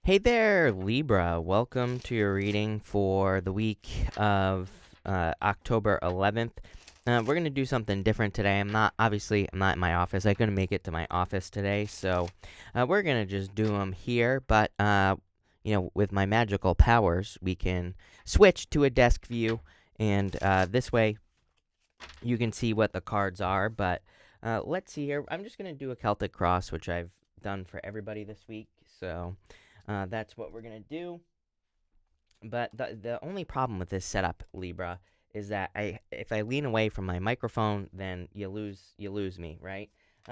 Hey there, Libra. Welcome to your reading for the week of October 11th. We're going to do something different today. I'm not in my office. I couldn't make it to my office today, so we're going to just do them here. But, with my magical powers, we can switch to a desk view, and this way you can see what the cards are. But let's see here. I'm just going to do a Celtic Cross, which I've done for everybody this week, so that's what we're going to do. But the only problem with this setup, Libra, is that if I lean away from my microphone, then you lose me, right?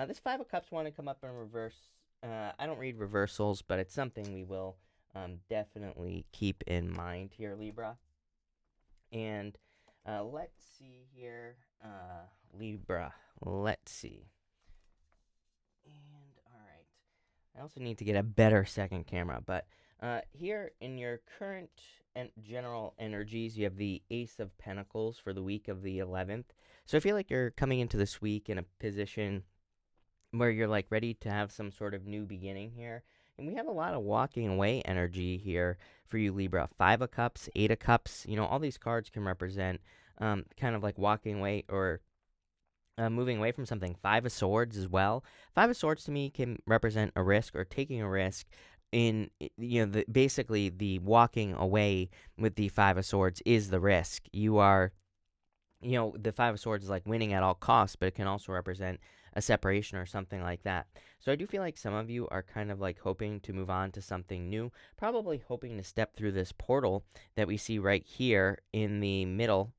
This Five of Cups want to come up in reverse. I don't read reversals, but it's something we will definitely keep in mind here, Libra. And let's see here, Libra. Let's see. And all right. I also need to get a better second camera, but here in your current and general energies, you have the Ace of Pentacles for the week of the 11th. So I feel like you're coming into this week in a position where you're like ready to have some sort of new beginning here. And we have a lot of walking away energy here for you, Libra. Five of Cups, Eight of Cups, all these cards can represent kind of like walking away or moving away from something. Five of Swords as well. Five of Swords to me can represent a risk or taking a risk in, basically the walking away with the Five of Swords is the risk. You are, the Five of Swords is like winning at all costs, but it can also represent a separation or something like that. So I do feel like some of you are kind of like hoping to move on to something new, probably hoping to step through this portal that we see right here in the middle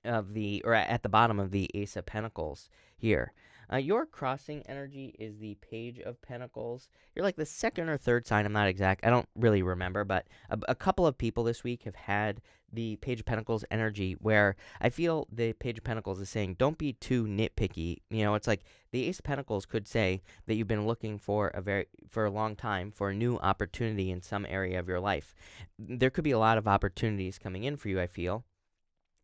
of or at the bottom of the Ace of Pentacles here. Your crossing energy is the Page of Pentacles. You're like the second or third sign. I'm not exact. I don't really remember, but a couple of people this week have had the Page of Pentacles energy where I feel the Page of Pentacles is saying, don't be too nitpicky. It's like the Ace of Pentacles could say that you've been looking for a long time for a new opportunity in some area of your life. There could be a lot of opportunities coming in for you, I feel.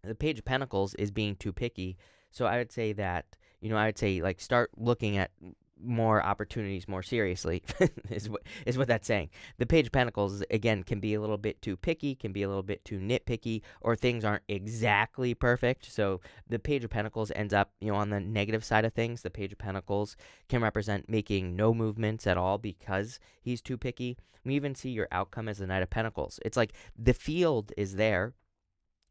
The Page of Pentacles is being too picky. So I would say that, like start looking at more opportunities more seriously is what that's saying. The Page of Pentacles, again, can be a little bit too picky, can be a little bit too nitpicky, or things aren't exactly perfect. So the Page of Pentacles ends up, on the negative side of things. The Page of Pentacles can represent making no movements at all because he's too picky. We even see your outcome as the Knight of Pentacles. It's like the field is there,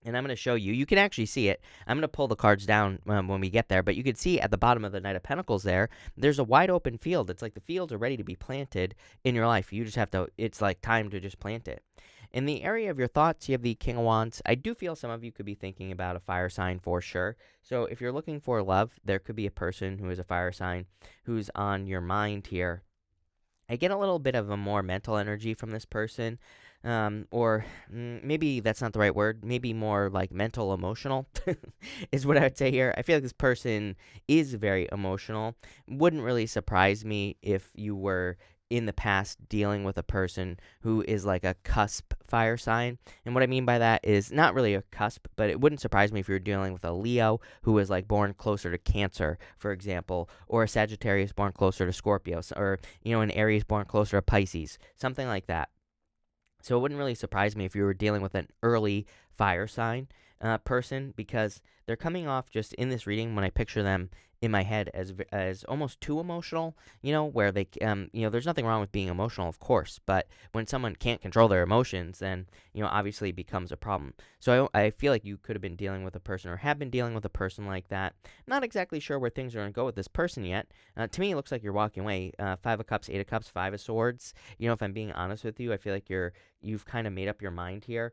and I'm going to show you. You can actually see it. I'm going to pull the cards down when we get there, but you can see at the bottom of the Knight of Pentacles there's a wide open field. It's like the fields are ready to be planted in your life. You just have to, it's like time to just plant it. In the area of your thoughts, you have the King of Wands. I do feel some of you could be thinking about a fire sign for sure. So if you're looking for love, there could be a person who is a fire sign who's on your mind here. I get a little bit of a more mental energy from this person. Or maybe that's not the right word. Maybe more like mental emotional is what I would say here. I feel like this person is very emotional. Wouldn't really surprise me if you were in the past dealing with a person who is like a cusp fire sign. And what I mean by that is not really a cusp, but it wouldn't surprise me if you're dealing with a Leo who is like born closer to Cancer, for example, or a Sagittarius born closer to Scorpio, or, an Aries born closer to Pisces, something like that. So it wouldn't really surprise me if you were dealing with an early fire sign person, because they're coming off just in this reading when I picture them in my head as almost too emotional, where they, there's nothing wrong with being emotional, of course, but when someone can't control their emotions, then, obviously it becomes a problem. So I feel like you could have been dealing with a person or have been dealing with a person like that. Not exactly sure where things are going to go with this person yet. To me, it looks like you're walking away. Five of Cups, Eight of Cups, Five of Swords. If I'm being honest with you, I feel like you've kind of made up your mind here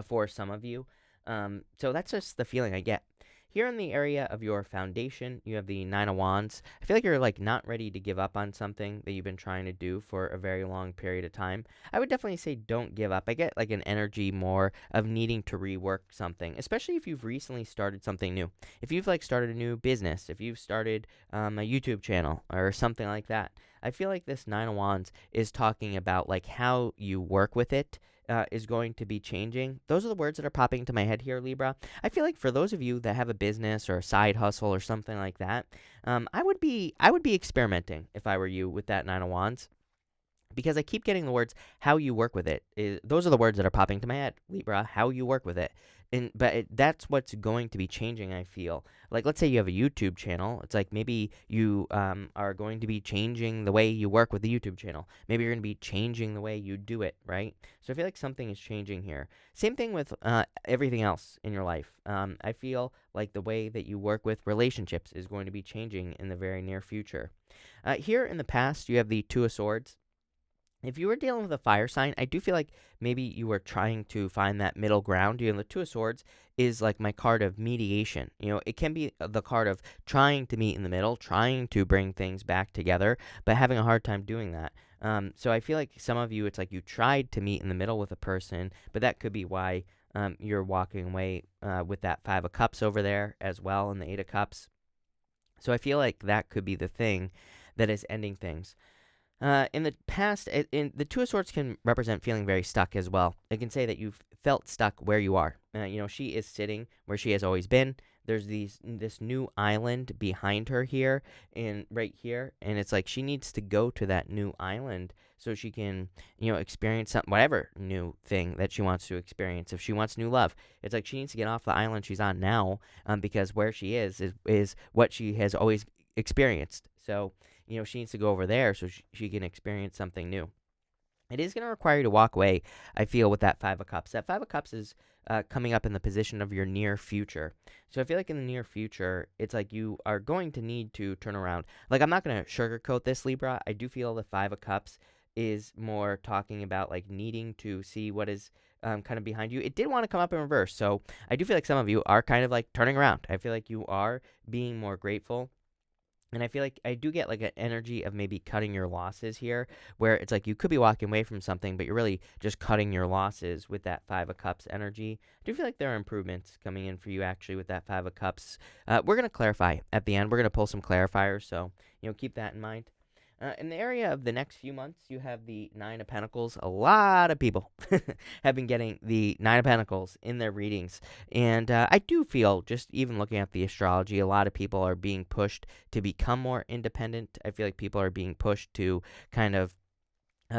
for some of you. So that's just the feeling I get. Here in the area of your foundation, you have the Nine of Wands. I feel like you're like not ready to give up on something that you've been trying to do for a very long period of time. I would definitely say don't give up. I get like an energy more of needing to rework something, especially if you've recently started something new. If you've like started a new business, if you've started a YouTube channel or something like that. I feel like this Nine of Wands is talking about like how you work with it. Is going to be changing. Those are the words that are popping into my head here, Libra. I feel like for those of you that have a business or a side hustle or something like that, I would be experimenting if I were you with that Nine of Wands, because I keep getting the words how you work with it. Those are the words that are popping to my head, Libra, how you work with it. That's what's going to be changing, I feel. Like, let's say you have a YouTube channel. It's like maybe you are going to be changing the way you work with the YouTube channel. Maybe you're going to be changing the way you do it, right? So I feel like something is changing here. Same thing with everything else in your life. I feel like the way that you work with relationships is going to be changing in the very near future. Here in the past, you have the Two of Swords. If you were dealing with a fire sign, I do feel like maybe you were trying to find that middle ground. The Two of Swords is like my card of mediation. It can be the card of trying to meet in the middle, trying to bring things back together, but having a hard time doing that. So I feel like some of you, it's like you tried to meet in the middle with a person, but that could be why you're walking away with that Five of Cups over there as well, and the Eight of Cups. So I feel like that could be the thing that is ending things. In the past, the Two of Swords can represent feeling very stuck as well. It can say that you've felt stuck where you are. She is sitting where she has always been. There's this new island behind her here and right here, and it's like she needs to go to that new island so she can, experience something, whatever new thing that she wants to experience. If she wants new love, it's like she needs to get off the island she's on now, because where she is what she has always experienced. So she needs to go over there so she can experience something new. It is going to require you to walk away, I feel, with that Five of Cups. That Five of Cups is coming up in the position of your near future. So I feel like in the near future, it's like you are going to need to turn around. Like, I'm not going to sugarcoat this, Libra. I do feel the Five of Cups is more talking about, like, needing to see what is kind of behind you. It did want to come up in reverse. So I do feel like some of you are kind of, like, turning around. I feel like you are being more grateful. And I feel like I do get like an energy of maybe cutting your losses here, where it's like you could be walking away from something, but you're really just cutting your losses with that Five of Cups energy. I do feel like there are improvements coming in for you actually with that Five of Cups. We're going to clarify at the end. We're going to pull some clarifiers, so keep that in mind. In the area of the next few months, you have the Nine of Pentacles. A lot of people have been getting the Nine of Pentacles in their readings. And I do feel, just even looking at the astrology, a lot of people are being pushed to become more independent. I feel like people are being pushed to kind of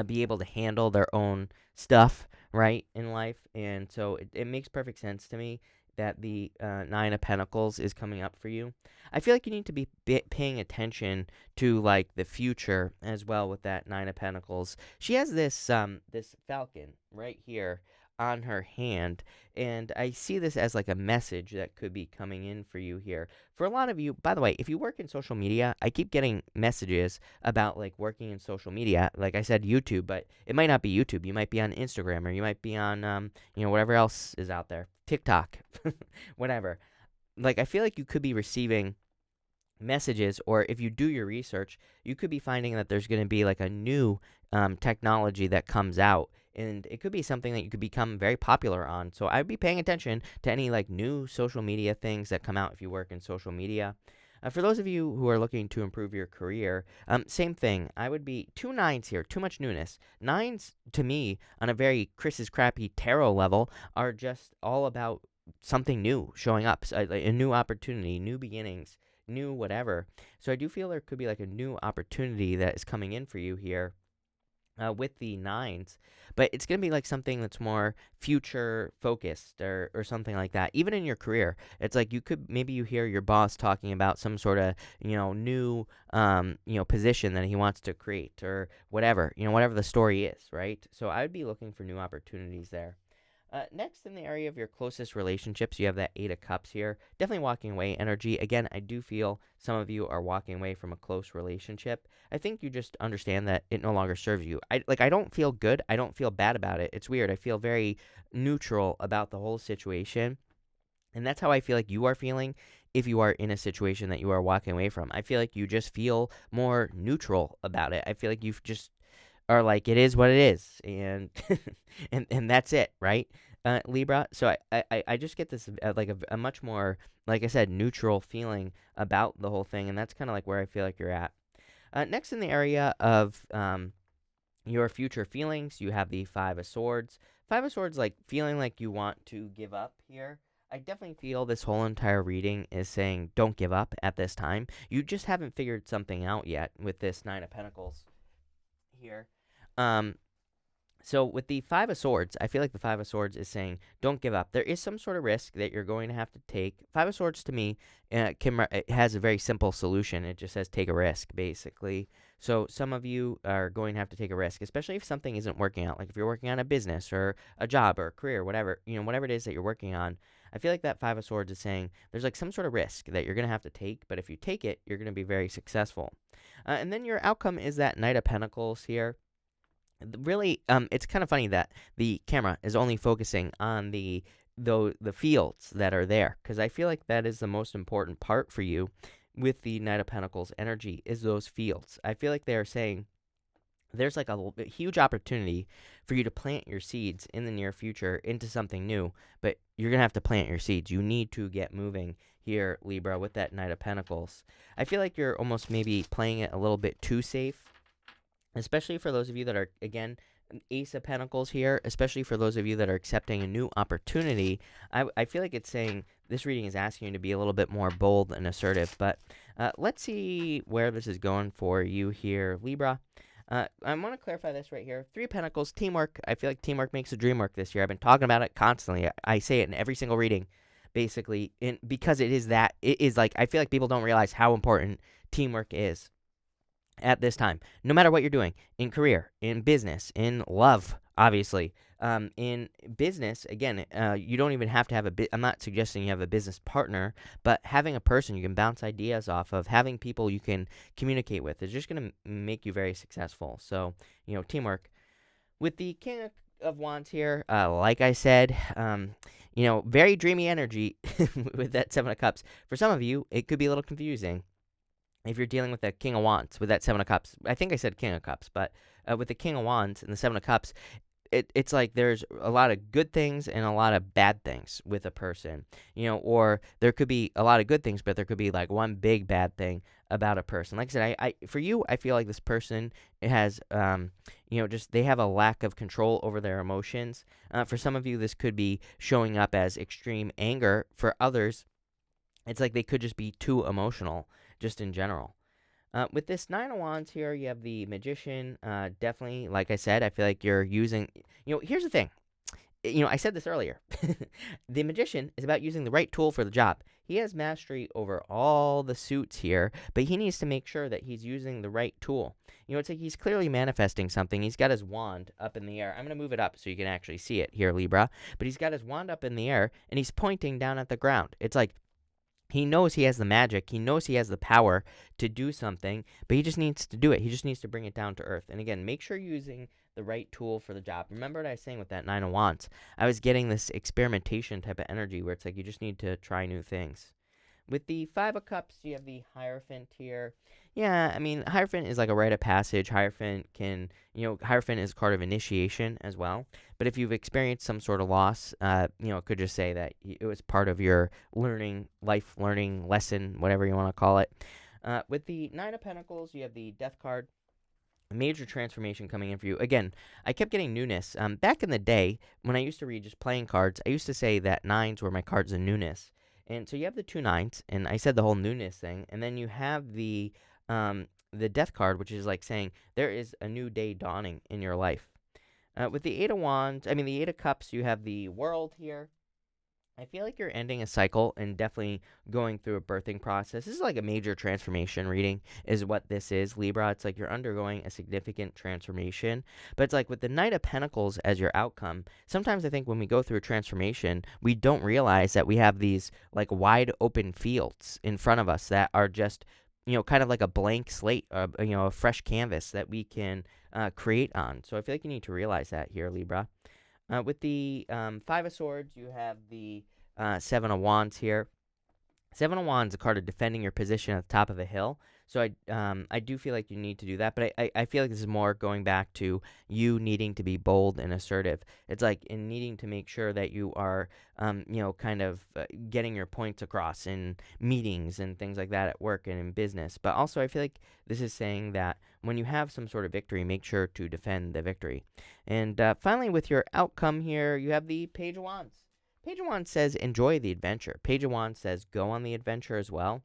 be able to handle their own stuff, right, in life. And so it makes perfect sense to me that the Nine of Pentacles is coming up for you. I feel like you need to be paying attention to like the future as well with that Nine of Pentacles. She has this this falcon right here on her hand, and I see this as like a message that could be coming in for you here. For a lot of you, by the way, if you work in social media, I keep getting messages about like working in social media. Like I said, YouTube, but it might not be YouTube. You might be on Instagram, or you might be on whatever else is out there, TikTok, whatever. Like, I feel like you could be receiving messages, or if you do your research, you could be finding that there's going to be like a new technology that comes out, and it could be something that you could become very popular on. So I would be paying attention to any like new social media things that come out if you work in social media. For those of you who are looking to improve your career, same thing. I would be 2 nines here, too much newness. Nines, to me, on a very Chris's crappy tarot level, are just all about something new showing up, a new opportunity, new beginnings, new whatever. So I do feel there could be like a new opportunity that is coming in for you here with the nines, but it's going to be like something that's more future focused, or something like that. Even in your career, it's like maybe you hear your boss talking about some sort of new position that he wants to create, or whatever the story is, right? So I would be looking for new opportunities there. Next, in the area of your closest relationships, you have that Eight of Cups here. Definitely walking away energy. Again, I do feel some of you are walking away from a close relationship. I think you just understand that it no longer serves you. I don't feel good. I don't feel bad about it. It's weird. I feel very neutral about the whole situation. And that's how I feel like you are feeling if you are in a situation that you are walking away from. I feel like you just feel more neutral about it. I feel like you've just are like, it is what it is, and and that's it, right, Libra? So I just get this like a much more, like I said, neutral feeling about the whole thing, and that's kind of like where I feel like you're at. Next, in the area of your future feelings, you have the Five of Swords. Five of Swords, like feeling like you want to give up here. I definitely feel this whole entire reading is saying don't give up at this time. You just haven't figured something out yet with this Nine of Pentacles here. So with the Five of Swords, I feel like the Five of Swords is saying, don't give up. There is some sort of risk that you're going to have to take. Five of Swords to me it has a very simple solution. It just says take a risk, basically. So some of you are going to have to take a risk, especially if something isn't working out. Like if you're working on a business or a job or a career, whatever, whatever it is that you're working on. I feel like that Five of Swords is saying there's like some sort of risk that you're going to have to take, but if you take it, you're going to be very successful. And then your outcome is that Knight of Pentacles here. Really, it's kind of funny that the camera is only focusing on the fields that are there, because I feel like that is the most important part for you with the Knight of Pentacles energy is those fields. I feel like they are saying there's like a huge opportunity for you to plant your seeds in the near future into something new, but you're going to have to plant your seeds. You need to get moving here, Libra, with that Knight of Pentacles. I feel like you're almost maybe playing it a little bit too safe, especially for those of you that are, again, Ace of Pentacles here, especially for those of you that are accepting a new opportunity. I feel like it's saying this reading is asking you to be a little bit more bold and assertive, but let's see where this is going for you here, Libra. I want to clarify this right here. Three of Pentacles, teamwork. I feel like teamwork makes the dream work this year. I've been talking about it constantly. I say it in every single reading, basically, because it is like, I feel like people don't realize how important teamwork is at this time, no matter what you're doing in career, in business, in love, obviously. In business, again, you don't even have to have I'm not suggesting you have a business partner, but having a person you can bounce ideas off of, having people you can communicate with is just going to make you very successful. So, teamwork. With the King of Wands here, like I said, very dreamy energy with that Seven of Cups. For some of you, it could be a little confusing if you're dealing with the King of Wands with that Seven of Cups. I think I said King of Cups, but with the King of Wands and the Seven of Cups, it's like there's a lot of good things and a lot of bad things with a person, or there could be a lot of good things, but there could be like one big bad thing about a person. Like I said, I for you, I feel like this person has, just they have a lack of control over their emotions. For some of you, this could be showing up as extreme anger. For others, it's like they could just be too emotional, just in general. With this Nine of Wands here, you have the Magician. Definitely, like I said, I feel like you're using, here's the thing. I said this earlier. The Magician is about using the right tool for the job. He has mastery over all the suits here, but he needs to make sure that he's using the right tool. It's like he's clearly manifesting something. He's got his wand up in the air. I'm going to move it up so you can actually see it here, Libra. But he's got his wand up in the air, and he's pointing down at the ground. It's like he knows he has the magic. He knows he has the power to do something, but he just needs to do it. He just needs to bring it down to earth. And again, make sure you're using the right tool for the job. Remember what I was saying with that Nine of Wands? I was getting this experimentation type of energy where it's like you just need to try new things. With the Five of Cups, you have the Hierophant here. Yeah, I mean, Hierophant is like a rite of passage. Hierophant Hierophant is a card of initiation as well. But if you've experienced some sort of loss, it could just say that it was part of your life learning lesson, whatever you want to call it. With the Nine of Pentacles, you have the Death card. Major transformation coming in for you. Again, I kept getting newness. Back in the day, when I used to read just playing cards, I used to say that nines were my cards of newness. And so you have the two nines, and I said the whole newness thing, and then you have the Death card, which is like saying there is a new day dawning in your life. With the the Eight of Cups, you have the World here. I feel like you're ending a cycle and definitely going through a birthing process. This is like a major transformation reading is what this is, Libra. It's like you're undergoing a significant transformation. But it's like with the Knight of Pentacles as your outcome, sometimes I think when we go through a transformation, we don't realize that we have these like wide open fields in front of us that are just, kind of like a blank slate, a fresh canvas that we can create on. So I feel like you need to realize that here, Libra. With the Five of Swords, you have the Seven of Wands here. Seven of Wands is a card of defending your position at the top of a hill. So I do feel like you need to do that. But I feel like this is more going back to you needing to be bold and assertive. It's like in needing to make sure that you are, kind of getting your points across in meetings and things like that at work and in business. But also I feel like this is saying that when you have some sort of victory, make sure to defend the victory. And finally, with your outcome here, you have the Page of Wands. Page of Wands says enjoy the adventure. Page of Wands says go on the adventure as well.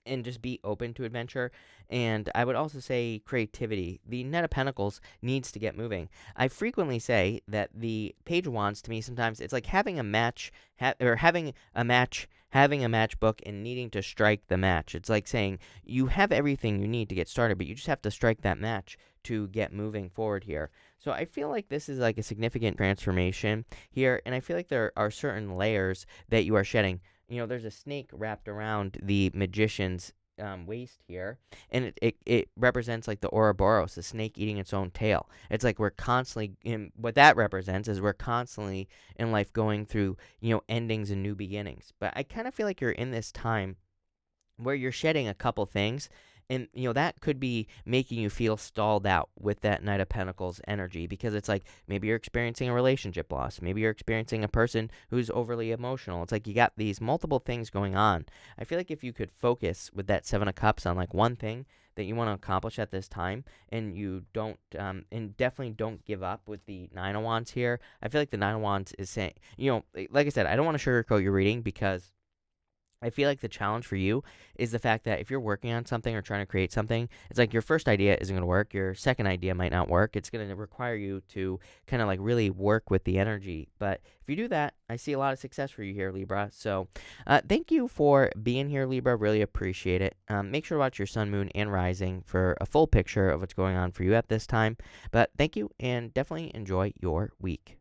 And just be open to adventure. And I would also say creativity. The Knight of Pentacles needs to get moving. I frequently say that the Page of Wands, to me, sometimes it's like having a match, or having a matchbook and needing to strike the match. It's like saying you have everything you need to get started, but you just have to strike that match to get moving forward here. So I feel like this is like a significant transformation here, and I feel like there are certain layers that you are shedding. There's a snake wrapped around the magician's waist here, and it represents like the Ouroboros, the snake eating its own tail. It's like we're constantly, what that represents is we're constantly in life going through, endings and new beginnings. But I kind of feel like you're in this time where you're shedding a couple things, and that could be making you feel stalled out with that Knight of Pentacles energy, because it's like maybe you're experiencing a relationship loss, maybe you're experiencing a person who's overly emotional. It's like you got these multiple things going on. I feel like if you could focus with that Seven of Cups on like one thing that you want to accomplish at this time, and you don't and definitely don't give up with the Nine of Wands here. I feel like the Nine of Wands is saying, like I said, I don't want to sugarcoat your reading, because I feel like the challenge for you is the fact that if you're working on something or trying to create something, it's like your first idea isn't going to work. Your second idea might not work. It's going to require you to kind of like really work with the energy. But if you do that, I see a lot of success for you here, Libra. So thank you for being here, Libra. Really appreciate it. Make sure to watch your sun, moon, and rising for a full picture of what's going on for you at this time. But thank you, and definitely enjoy your week.